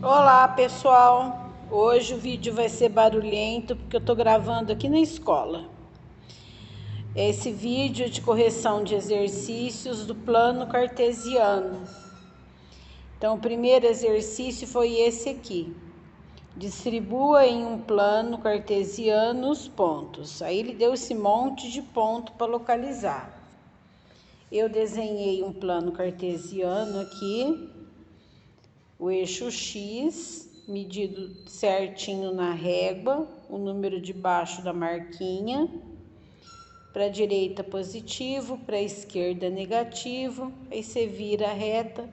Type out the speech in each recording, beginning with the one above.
Olá, pessoal! Hoje o vídeo vai ser barulhento porque eu tô gravando aqui na escola. Esse vídeo é de correção de exercícios do plano cartesiano. Então, o primeiro exercício foi esse aqui. Distribua em um plano cartesiano os pontos. Aí ele deu esse monte de ponto para localizar. Eu desenhei um plano cartesiano aqui. O eixo X, medido certinho na régua, o número debaixo da marquinha. Para a direita positivo, para a esquerda negativo, aí você vira a reta,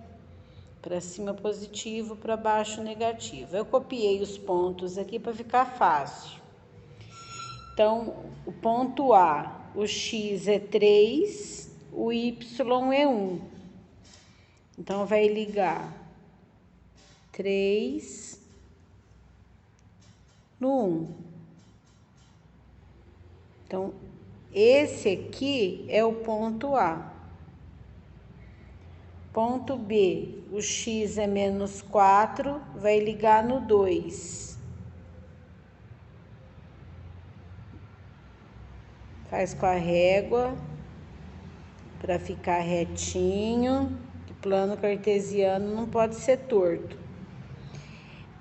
para cima positivo, para baixo negativo. Eu copiei os pontos aqui para ficar fácil. Então, o ponto A, o X é 3, o Y é 1. Então, vai ligar 3 no 1. Então, esse aqui é o ponto A. Ponto B, o X é menos 4, vai ligar no 2. Faz com a régua, para ficar retinho. O plano cartesiano não pode ser torto.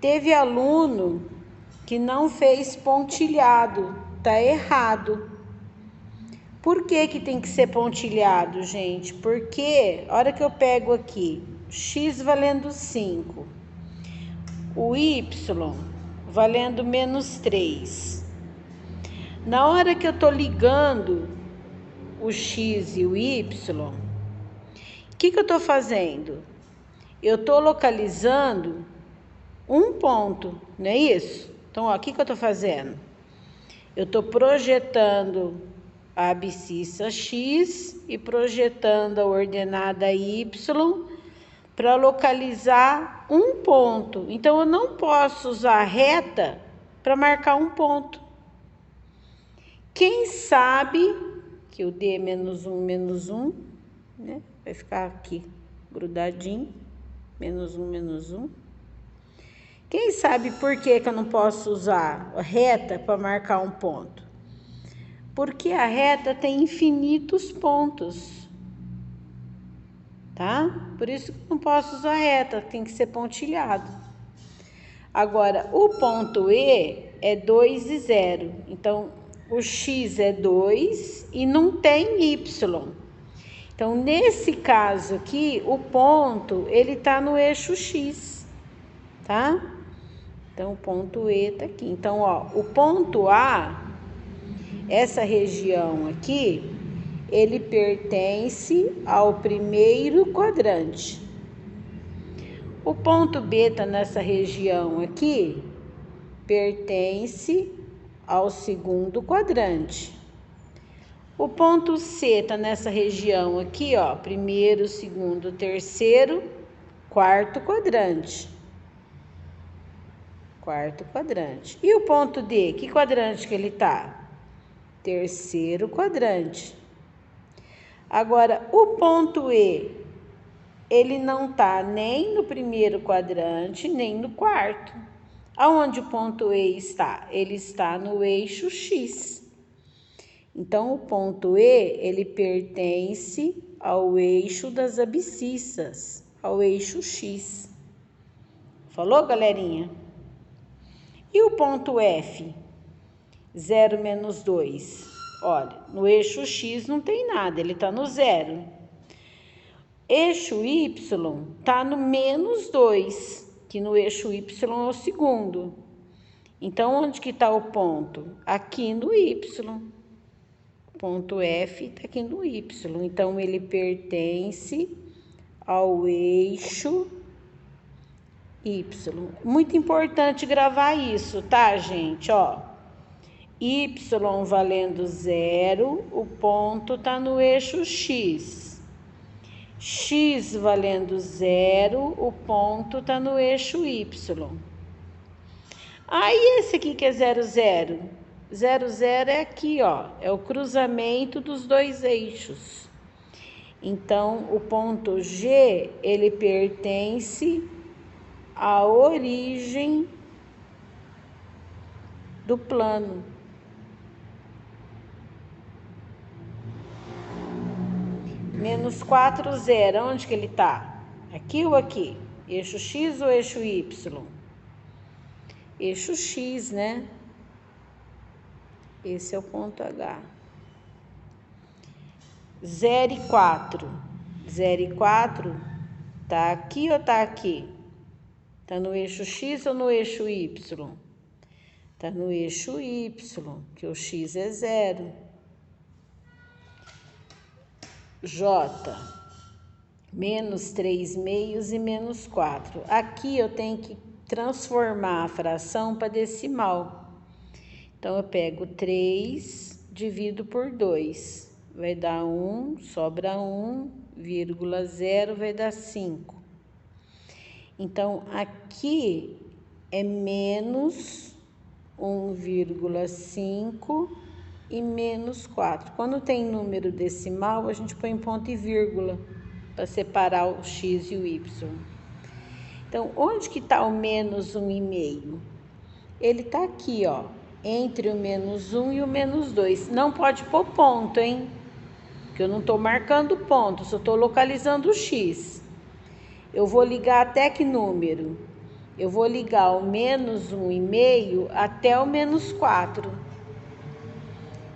Teve aluno que não fez pontilhado, tá errado. Por que tem que ser pontilhado, gente? Porque a hora que eu pego aqui, x valendo 5, o y valendo menos 3. Na hora que eu tô ligando o x e o y, o que eu tô fazendo? Eu tô localizando um ponto, não é isso? Então, ó, o que eu tô fazendo? Eu tô projetando a abscissa x e projetando a ordenada y para localizar um ponto. Então, eu não posso usar a reta para marcar um ponto. Quem sabe que o d é menos 1, né? Vai ficar aqui grudadinho, menos 1. Quem sabe por que eu não posso usar a reta para marcar um ponto? Porque a reta tem infinitos pontos, tá? Por isso que não posso usar reta, tem que ser pontilhado. Agora, o ponto E é 2 e 0. Então, o X é 2 e não tem Y. Então, nesse caso aqui, o ponto, ele tá no eixo X, tá? Então, o ponto E tá aqui. Então, ó, o ponto A, essa região aqui, ele pertence ao primeiro quadrante. O ponto B tá nessa região aqui, pertence ao segundo quadrante. O ponto C tá nessa região aqui, ó, primeiro, segundo, terceiro, quarto quadrante. Quarto quadrante. E o ponto D, que quadrante que ele tá? Terceiro quadrante. Agora, o ponto E, ele não tá nem no primeiro quadrante, nem no quarto. Aonde o ponto E está? Ele está no eixo X. Então, o ponto E, ele pertence ao eixo das abscissas, ao eixo X. Falou, galerinha? E o ponto F? 0 menos 2. Olha, no eixo X não tem nada, ele está no 0. Eixo Y está no menos 2, que no eixo Y é o segundo. Então, onde que está o ponto? Aqui no Y. O ponto F está aqui no Y. Então, ele pertence ao eixo Y. Muito importante gravar isso, tá, gente? Ó, Y valendo 0, o ponto está no eixo X. X valendo 0, o ponto está no eixo Y. Aí, esse aqui que é 0, 0. 0, 0 é aqui, ó. É o cruzamento dos dois eixos. Então, o ponto G, ele pertence a origem do plano. Menos 4, 0. Onde que ele tá? Aqui ou aqui? Eixo X ou eixo Y? Eixo X, né? Esse é o ponto H. 0 e 4. 0 e 4 tá aqui ou tá aqui? Tá no eixo X ou no eixo Y? Tá no eixo Y, que o X é 0. J, menos 3 meios e menos 4. Aqui eu tenho que transformar a fração para decimal. Então, eu pego 3, divido por 2. Vai dar 1, sobra 1,0, vai dar 5. Então, aqui é menos 1,5 e menos 4. Quando tem número decimal, a gente põe ponto e vírgula para separar o x e o y. Então, onde que está o menos 1,5? Ele está aqui, ó, entre o menos 1 e o menos 2. Não pode pôr ponto, hein? Porque eu não estou marcando ponto, só estou localizando o x. Eu vou ligar até que número? Eu vou ligar o menos 1,5 até o menos 4.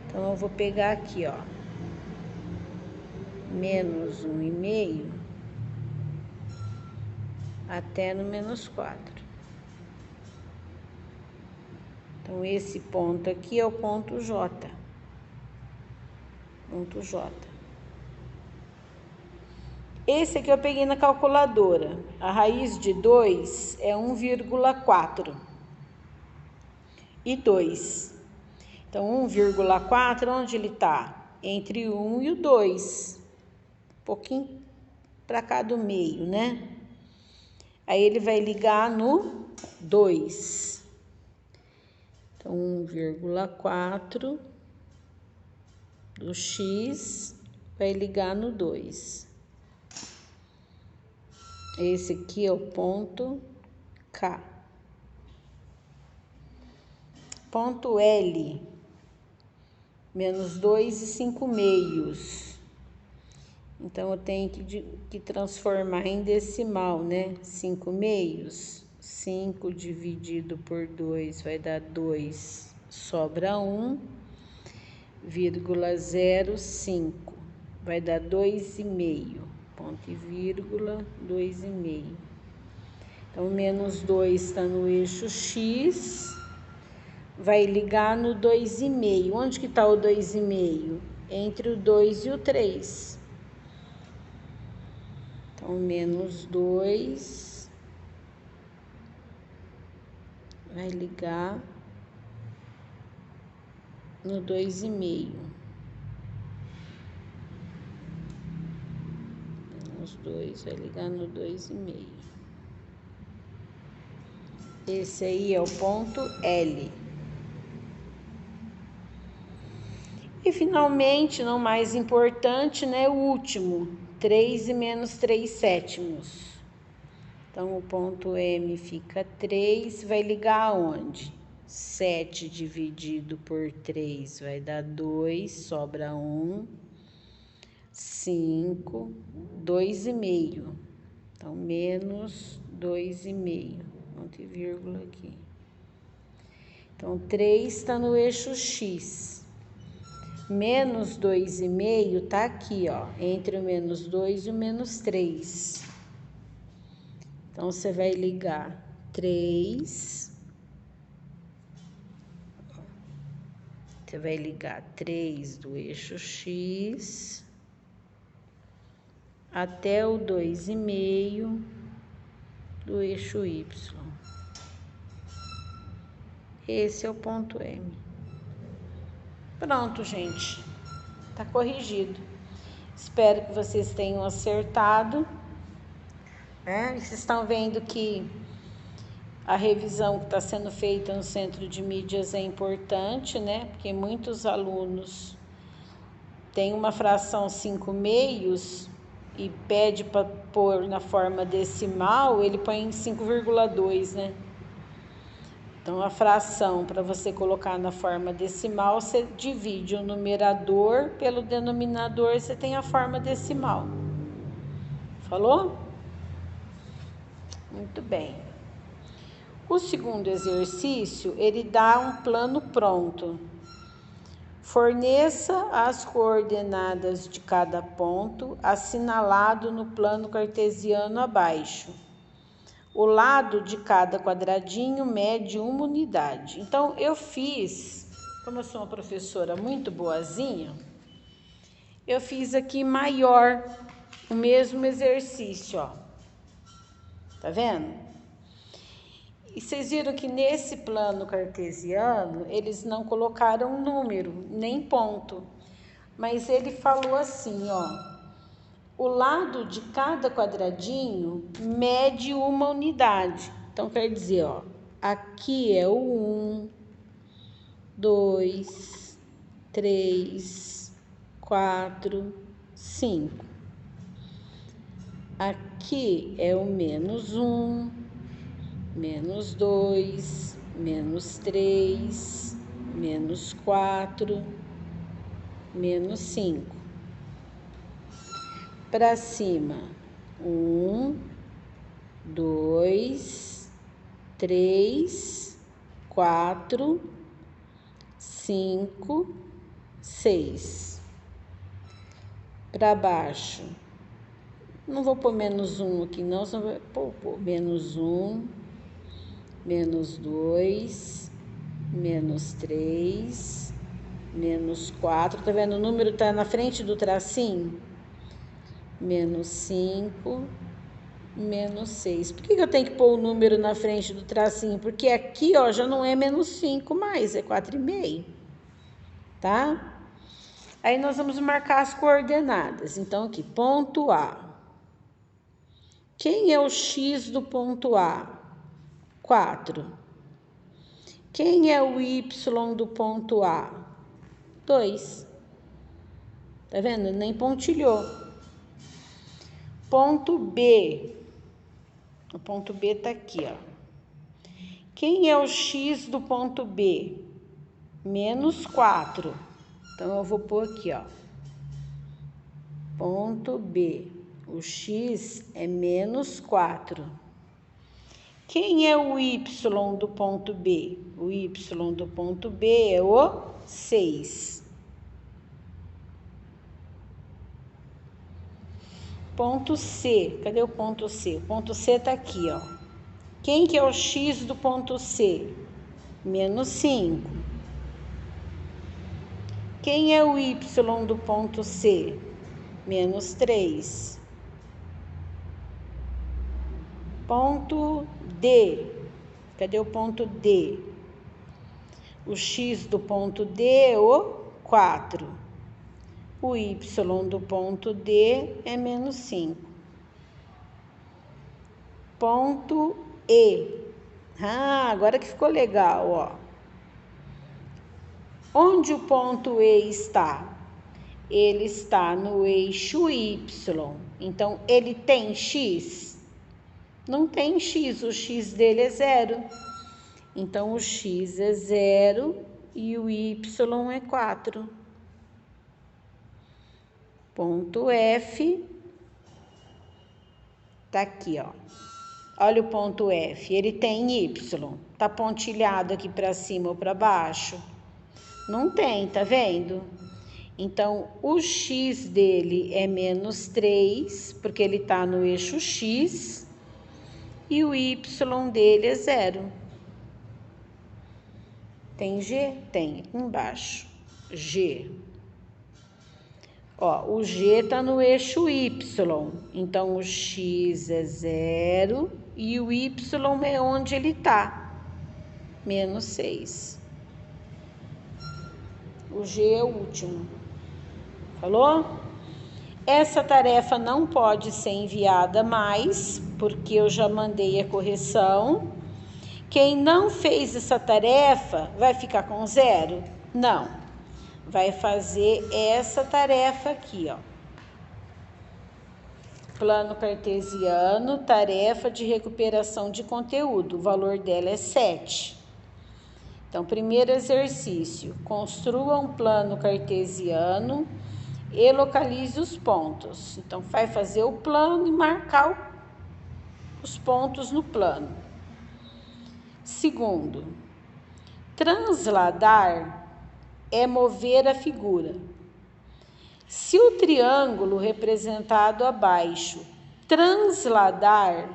Então, eu vou pegar aqui, ó, menos 1,5 até no menos 4. Então, esse ponto aqui é o ponto J. Ponto J. Esse aqui eu peguei na calculadora. A raiz de 2 é 1,4 e 2. Então, 1,4, onde ele está? Entre o 1 e o 2. Um pouquinho para cá do meio, né? Aí, ele vai ligar no 2. Então, 1,4 do x vai ligar no 2. Esse aqui é o ponto K. Ponto L, menos 2 e 5 meios. Então, eu tenho que transformar em decimal, né? 5 meios. 5 dividido por 2 vai dar 2, sobra 1,05. Vai dar 2,5. Ponto e vírgula, 2,5. Então, menos 2 está no eixo X, vai ligar no 2,5. Onde que está o 2,5? Entre o 2 e o 3. Então, menos 2 vai ligar no 2,5. Menos 2 vai ligar no 2,5. Esse aí é o ponto L. E, finalmente, não mais importante, né, o último, 3 e menos 3 sétimos. Então, o ponto M fica 3, vai ligar aonde? 7 dividido por 3 vai dar 2, sobra 1, 5, 2,5. Então, menos 2,5, ponto e vírgula aqui. Então, 3 está no eixo X. Menos 2,5 tá aqui, ó, entre o menos 2 e o menos 3. Então, você vai ligar 3. Você vai ligar 3 do eixo X até o 2,5 do eixo Y. Esse é o ponto M. Pronto, gente. Tá corrigido. Espero que vocês tenham acertado. Vocês estão vendo que a revisão que está sendo feita no Centro de Mídias é importante, né? Porque muitos alunos têm uma fração 5 meios e pede para pôr na forma decimal, ele põe em 5,2, né? Então, a fração, para você colocar na forma decimal, você divide o numerador pelo denominador, você tem a forma decimal. Falou? Muito bem. O segundo exercício, ele dá um plano pronto. Forneça as coordenadas de cada ponto assinalado no plano cartesiano abaixo. O lado de cada quadradinho mede uma unidade. Então, eu fiz, como eu sou uma professora muito boazinha, eu fiz aqui maior o mesmo exercício, ó. Tá vendo? E vocês viram que nesse plano cartesiano, eles não colocaram número, nem ponto. Mas ele falou assim, ó. O lado de cada quadradinho mede uma unidade. Então, quer dizer, ó, aqui é o 1, 2, 3, 4, 5. Aqui é o -1, -2, -3, -4, -5. Para cima, 1, 2, 3, 4, 5, 6. Para baixo, não vou pôr -1 aqui não, senão vai pôr -1, -2, -3, -4. Tá vendo? O número tá na frente do tracinho? -5, -6. Por que eu tenho que pôr o número na frente do tracinho? Porque aqui, ó, já não é -5 mais, é 4,5, tá? Aí nós vamos marcar as coordenadas. Então, aqui, ponto A. Quem é o X do ponto A? 4. Quem é o Y do ponto A? 2. Tá vendo? Nem pontilhou. Ponto B. O ponto B tá aqui, ó. Quem é o X do ponto B? -4. Então, eu vou pôr aqui, ó. Ponto B. O X é -4. Quem é o Y do ponto B? O Y do ponto B é o 6. Ponto C, cadê o ponto C? O ponto C tá aqui, ó. Quem que é o X do ponto C? -5. Quem é o Y do ponto C? -3. Ponto D, cadê o ponto D? O X do ponto D é o 4. O Y do ponto D é -5. Ponto E. Agora que ficou legal, ó. Onde o ponto E está? Ele está no eixo Y. Então, ele tem X? Não tem X, o X dele é 0. Então, o X é 0 e o Y é 4. Ponto F, tá aqui, ó. Olha o ponto F, ele tem Y. Tá pontilhado aqui para cima ou para baixo? Não tem, tá vendo? Então, o X dele é -3, porque ele tá no eixo X, e o Y dele é 0. Tem G? Tem, aqui embaixo. G. Ó, o G tá no eixo Y, então o X é 0 e o Y é onde ele tá, -6. O G é o último. Falou? Essa tarefa não pode ser enviada mais, porque eu já mandei a correção. Quem não fez essa tarefa vai ficar com 0? Não. Vai fazer essa tarefa aqui, ó. plano cartesiano, tarefa de recuperação de conteúdo. O valor dela é 7. Então, primeiro exercício, construa um plano cartesiano e localize os pontos. Então, vai fazer o plano e marcar os pontos no plano. Segundo, transladar é mover a figura. Se o triângulo representado abaixo transladar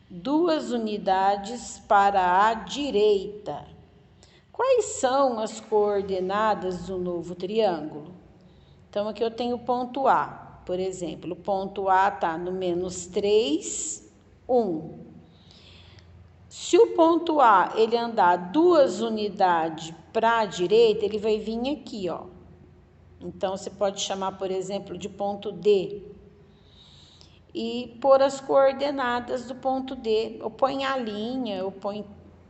2 unidades para a direita, quais são as coordenadas do novo triângulo? Então, aqui eu tenho o ponto A, por exemplo. O ponto A está no -3, 1. Se o ponto A ele andar 2 unidades para a direita, ele vai vir aqui, ó. Então, você pode chamar, por exemplo, de ponto D. E pôr as coordenadas do ponto D. Ou põe a linha, ou põe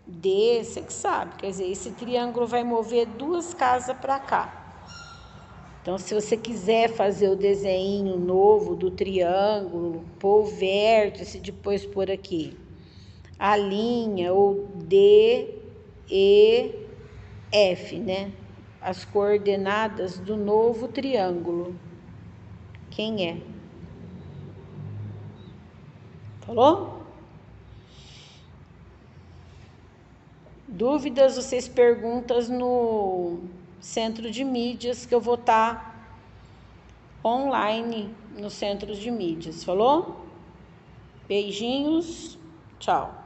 D, você que sabe. Quer dizer, esse triângulo vai mover 2 casas para cá. Então, se você quiser fazer o desenho novo do triângulo, pôr o vértice, depois pôr aqui a linha, ou D, E, F, né? As coordenadas do novo triângulo. Quem é? Falou? Dúvidas, vocês perguntam no centro de mídias, que eu vou estar online no centro de mídias. Falou? Beijinhos, tchau.